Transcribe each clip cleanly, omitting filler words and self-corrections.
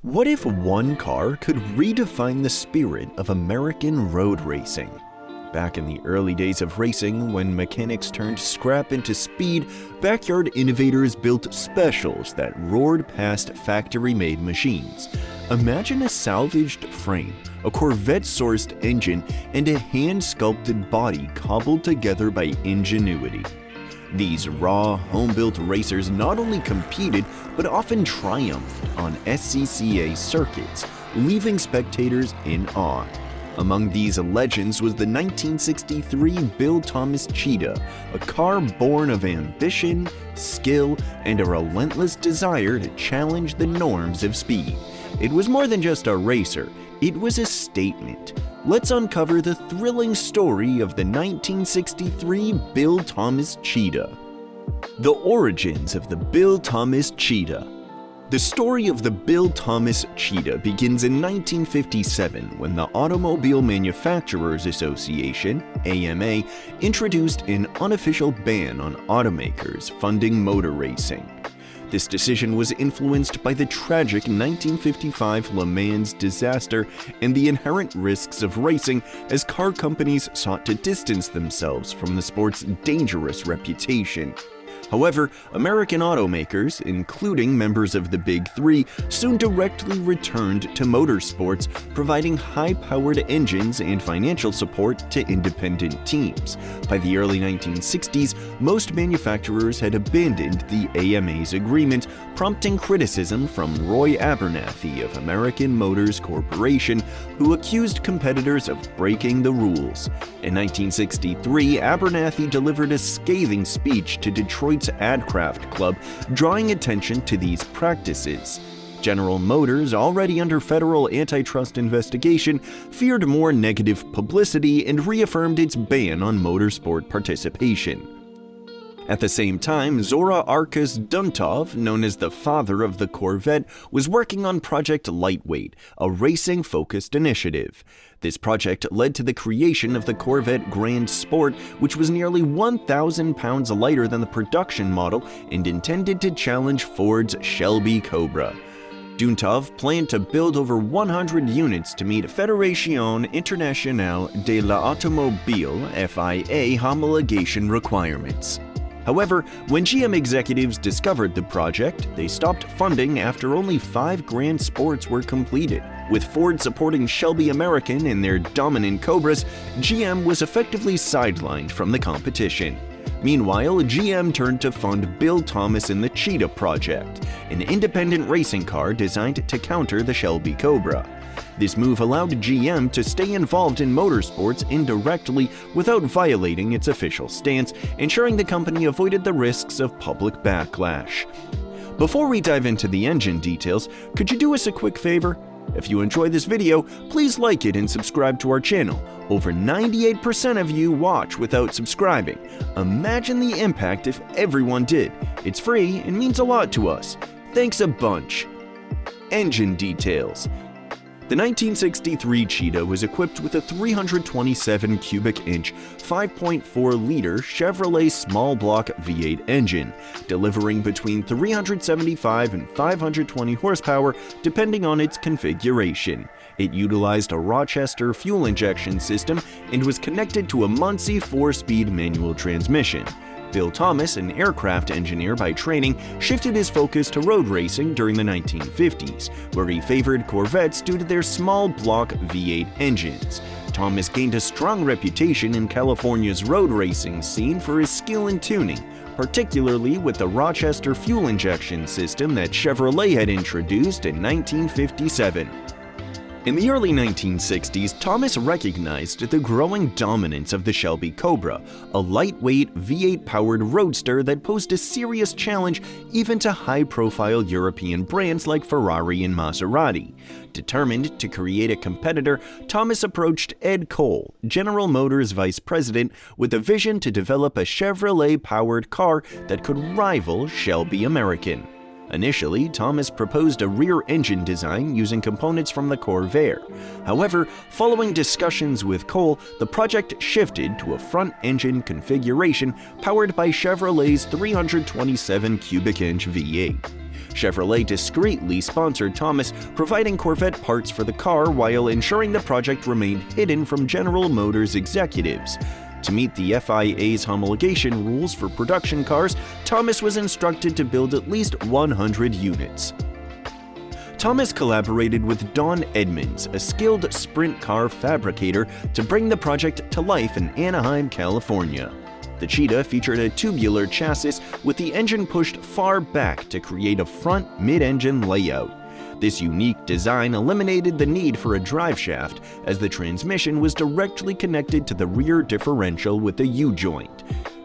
What if one car could redefine the spirit of American road racing? Back in the early days of racing, when mechanics turned scrap into speed, backyard innovators built specials that roared past factory-made machines. Imagine a salvaged frame, a Corvette-sourced engine, and a hand-sculpted body cobbled together by ingenuity. These raw, home-built racers not only competed, but often triumphed on SCCA circuits, leaving spectators in awe. Among these legends was the 1963 Bill Thomas Cheetah, a car born of ambition, skill, and a relentless desire to challenge the norms of speed. It was more than just a racer, it was a statement. Let's uncover the thrilling story of the 1963 Bill Thomas Cheetah. The origins of the Bill Thomas Cheetah. The story of the Bill Thomas Cheetah begins in 1957 when the Automobile Manufacturers Association, AMA, introduced an unofficial ban on automakers funding motor racing. This decision was influenced by the tragic 1955 Le Mans disaster and the inherent risks of racing as car companies sought to distance themselves from the sport's dangerous reputation. However, American automakers, including members of the Big Three, soon directly returned to motorsports, providing high-powered engines and financial support to independent teams. By the early 1960s, most manufacturers had abandoned the AMA's agreement, prompting criticism from Roy Abernathy of American Motors Corporation, who accused competitors of breaking the rules. In 1963, Abernathy delivered a scathing speech to Detroit's Adcraft Club, drawing attention to these practices. General Motors, already under federal antitrust investigation, feared more negative publicity and reaffirmed its ban on motorsport participation. At the same time, Zora Arkus Duntov, known as the father of the Corvette, was working on Project Lightweight, a racing-focused initiative. This project led to the creation of the Corvette Grand Sport, which was nearly 1,000 pounds lighter than the production model and intended to challenge Ford's Shelby Cobra. Duntov planned to build over 100 units to meet Fédération Internationale de l'Automobile (FIA) homologation requirements. However, when GM executives discovered the project, they stopped funding after only 5 Grand Sports were completed. With Ford supporting Shelby American in their dominant Cobras, GM was effectively sidelined from the competition. Meanwhile, GM turned to fund Bill Thomas and the Cheetah project, an independent racing car designed to counter the Shelby Cobra. This move allowed GM to stay involved in motorsports indirectly without violating its official stance, ensuring the company avoided the risks of public backlash. Before we dive into the engine details, could you do us a quick favor? If you enjoyed this video, please like it and subscribe to our channel. Over 98% of you watch without subscribing. Imagine the impact if everyone did. It's free and means a lot to us. Thanks a bunch. Engine details. The 1963 Cheetah was equipped with a 327 cubic inch, 5.4-liter Chevrolet small block V8 engine, delivering between 375 and 520 horsepower depending on its configuration. It utilized a Rochester fuel injection system and was connected to a Muncie 4-speed manual transmission. Bill Thomas, an aircraft engineer by training, shifted his focus to road racing during the 1950s, where he favored Corvettes due to their small block V8 engines. Thomas gained a strong reputation in California's road racing scene for his skill in tuning, particularly with the Rochester fuel injection system that Chevrolet had introduced in 1957. In the early 1960s, Thomas recognized the growing dominance of the Shelby Cobra, a lightweight V8-powered roadster that posed a serious challenge even to high-profile European brands like Ferrari and Maserati. Determined to create a competitor, Thomas approached Ed Cole, General Motors vice president, with a vision to develop a Chevrolet-powered car that could rival Shelby American. Initially, Thomas proposed a rear engine design using components from the Corvair. However, following discussions with Cole, the project shifted to a front engine configuration powered by Chevrolet's 327 cubic inch V8. Chevrolet discreetly sponsored Thomas, providing Corvette parts for the car while ensuring the project remained hidden from General Motors executives. To meet the FIA's homologation rules for production cars, Thomas was instructed to build at least 100 units. Thomas collaborated with Don Edmonds, a skilled sprint car fabricator, to bring the project to life in Anaheim, California. The Cheetah featured a tubular chassis with the engine pushed far back to create a front mid-engine layout. This unique design eliminated the need for a driveshaft, as the transmission was directly connected to the rear differential with a U-joint.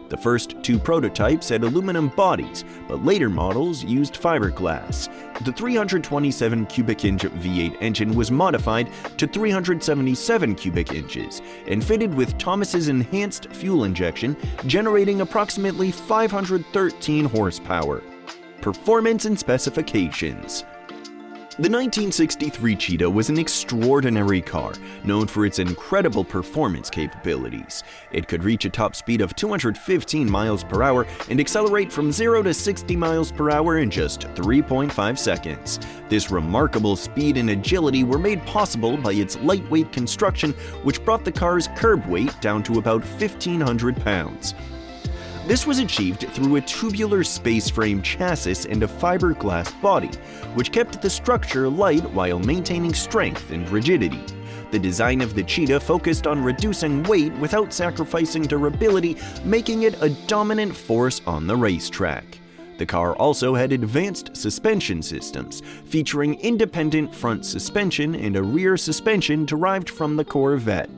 The first two prototypes had aluminum bodies, but later models used fiberglass. The 327 cubic inch V8 engine was modified to 377 cubic inches and fitted with Thomas's enhanced fuel injection, generating approximately 513 horsepower. Performance and specifications. The 1963 Cheetah was an extraordinary car, known for its incredible performance capabilities. It could reach a top speed of 215 miles per hour and accelerate from 0 to 60 miles per hour in just 3.5 seconds. This remarkable speed and agility were made possible by its lightweight construction, which brought the car's curb weight down to about 1,500 pounds. This was achieved through a tubular space frame chassis and a fiberglass body, which kept the structure light while maintaining strength and rigidity. The design of the Cheetah focused on reducing weight without sacrificing durability, making it a dominant force on the racetrack. The car also had advanced suspension systems, featuring independent front suspension and a rear suspension derived from the Corvette.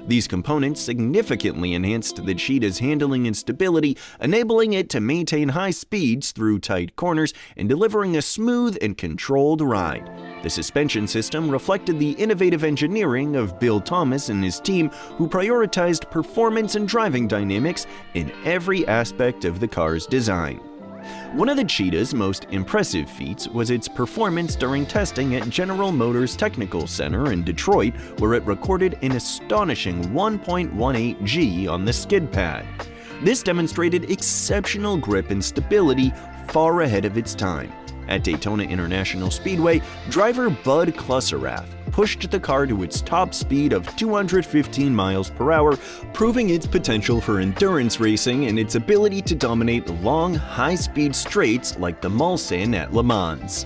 These components significantly enhanced the Cheetah's handling and stability, enabling it to maintain high speeds through tight corners and delivering a smooth and controlled ride. The suspension system reflected the innovative engineering of Bill Thomas and his team, who prioritized performance and driving dynamics in every aspect of the car's design. One of the Cheetah's most impressive feats was its performance during testing at General Motors Technical Center in Detroit, where it recorded an astonishing 1.18 G on the skid pad. This demonstrated exceptional grip and stability far ahead of its time. At Daytona International Speedway, driver Bud Klusserath pushed the car to its top speed of 215 miles per hour, proving its potential for endurance racing and its ability to dominate long, high-speed straights like the Mulsanne at Le Mans.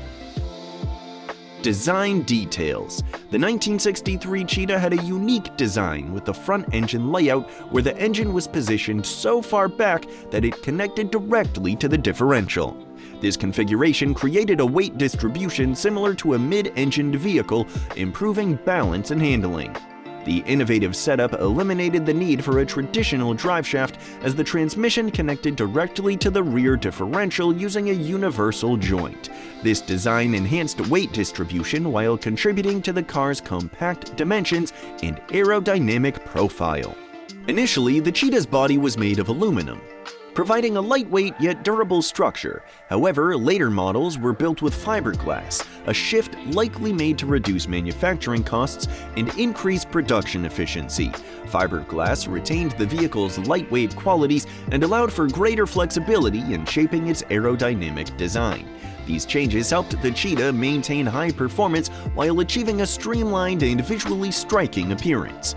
Design details. The 1963 Cheetah had a unique design with the front engine layout where the engine was positioned so far back that it connected directly to the differential. This configuration created a weight distribution similar to a mid-engined vehicle, improving balance and handling. The innovative setup eliminated the need for a traditional driveshaft, as the transmission connected directly to the rear differential using a universal joint. This design enhanced weight distribution while contributing to the car's compact dimensions and aerodynamic profile. Initially, the Cheetah's body was made of aluminum, providing a lightweight yet durable structure. However, later models were built with fiberglass, a shift likely made to reduce manufacturing costs and increase production efficiency. Fiberglass retained the vehicle's lightweight qualities and allowed for greater flexibility in shaping its aerodynamic design. These changes helped the Cheetah maintain high performance while achieving a streamlined and visually striking appearance.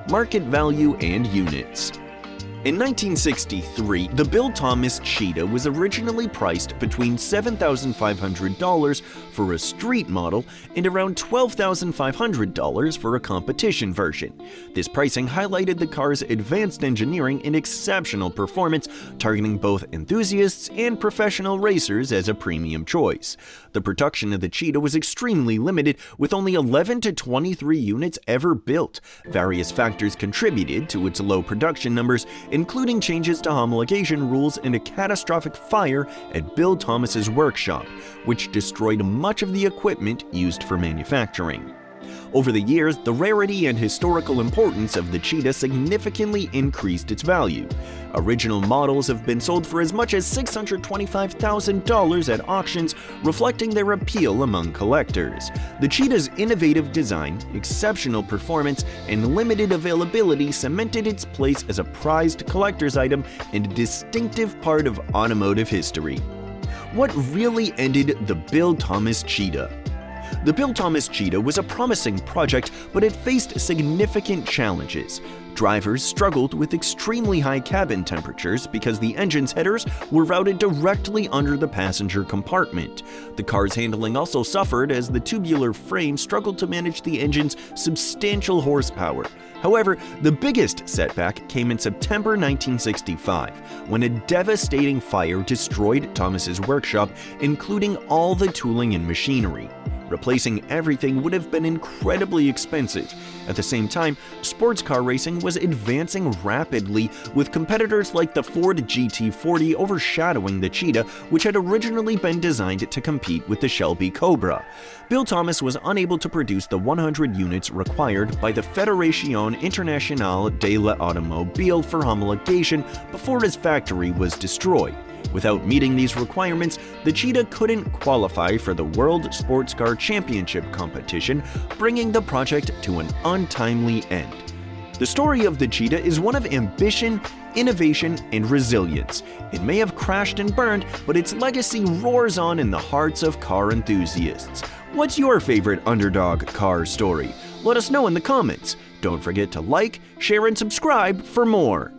Market value and units. In 1963, the Bill Thomas Cheetah was originally priced between $7,500 for a street model and around $12,500 for a competition version. This pricing highlighted the car's advanced engineering and exceptional performance, targeting both enthusiasts and professional racers as a premium choice. The production of the Cheetah was extremely limited, with only 11 to 23 units ever built. Various factors contributed to its low production numbers, including changes to homologation rules and a catastrophic fire at Bill Thomas's workshop, which destroyed much of the equipment used for manufacturing. Over the years, the rarity and historical importance of the Cheetah significantly increased its value. Original models have been sold for as much as $625,000 at auctions, reflecting their appeal among collectors. The Cheetah's innovative design, exceptional performance, and limited availability cemented its place as a prized collector's item and a distinctive part of automotive history. what really ended the Bill Thomas Cheetah? The Bill Thomas Cheetah was a promising project, but it faced significant challenges. Drivers struggled with extremely high cabin temperatures because the engine's headers were routed directly under the passenger compartment. The car's handling also suffered as the tubular frame struggled to manage the engine's substantial horsepower. However, the biggest setback came in September 1965, when a devastating fire destroyed Thomas's workshop, including all the tooling and machinery. Replacing everything would have been incredibly expensive. At the same time, sports car racing was advancing rapidly, with competitors like the Ford GT40 overshadowing the Cheetah, which had originally been designed to compete with the Shelby Cobra. Bill Thomas was unable to produce the 100 units required by the Fédération Internationale de l'Automobile for homologation before his factory was destroyed. Without meeting these requirements, the Cheetah couldn't qualify for the World Sports Car Championship competition, bringing the project to an untimely end. The story of the Cheetah is one of ambition, innovation, and resilience. It may have crashed and burned, but its legacy roars on in the hearts of car enthusiasts. What's your favorite underdog car story? Let us know in the comments. Don't forget to like, share, and subscribe for more.